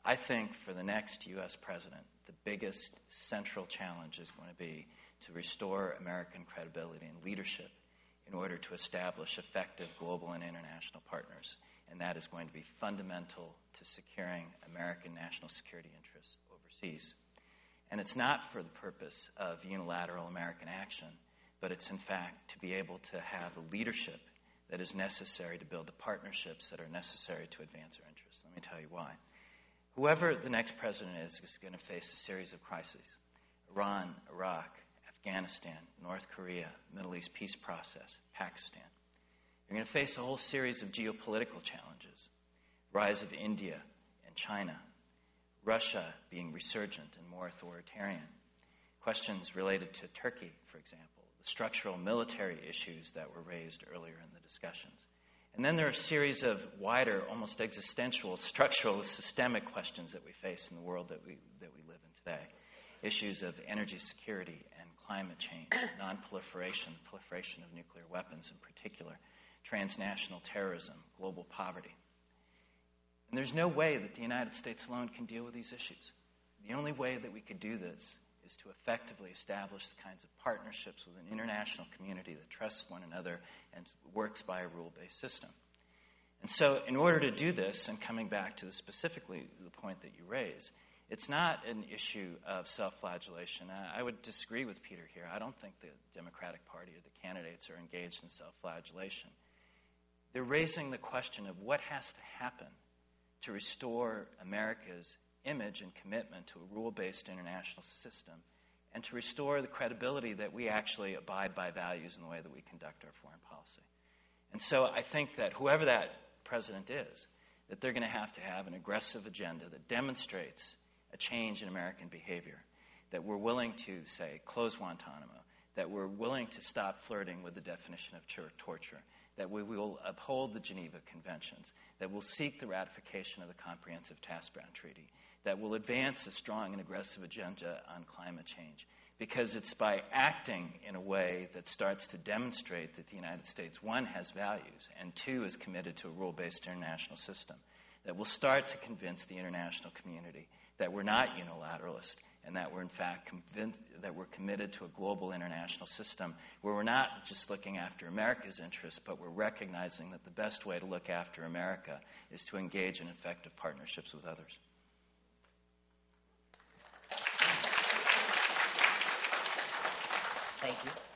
I think for the next U.S. president, the biggest central challenge is going to be to restore American credibility and leadership in order to establish effective global and international partners. And that is going to be fundamental to securing American national security interests overseas. And it's not for the purpose of unilateral American action, but it's in fact to be able to have the leadership that is necessary to build the partnerships that are necessary to advance our interests. Let me tell you why. Whoever the next president is going to face a series of crises. Iran, Iraq, Afghanistan, North Korea, Middle East peace process, Pakistan. You're going to face a whole series of geopolitical challenges. Rise of India and China. Russia being resurgent and more authoritarian. Questions related to Turkey, for example. The structural military issues that were raised earlier in the discussions. And then there are a series of wider, almost existential, structural, systemic questions that we face in the world that we live in today. Issues of energy security and climate change, non-proliferation, proliferation of nuclear weapons in particular, transnational terrorism, global poverty. And there's no way that the United States alone can deal with these issues. The only way that we could do this is to effectively establish the kinds of partnerships with an international community that trusts one another and works by a rule-based system. And so in order to do this, and coming back to specifically the point that you raise, it's not an issue of self-flagellation. I would disagree with Peter here. I don't think the Democratic Party or the candidates are engaged in self-flagellation. They're raising the question of what has to happen to restore America's image and commitment to a rule-based international system and to restore the credibility that we actually abide by values in the way that we conduct our foreign policy. And so I think that whoever that president is, that they're going to have an aggressive agenda that demonstrates a change in American behavior, that we're willing to, say, close Guantanamo, that we're willing to stop flirting with the definition of torture, that we will uphold the Geneva Conventions, that we'll seek the ratification of the Comprehensive Task-Ground Treaty, that will advance a strong and aggressive agenda on climate change. Because it's by acting in a way that starts to demonstrate that the United States, one, has values, and two, is committed to a rule-based international system, that will start to convince the international community that we're not unilateralist and that we're in fact convinced that we're committed to a global international system where we're not just looking after America's interests, but we're recognizing that the best way to look after America is to engage in effective partnerships with others. Thank you.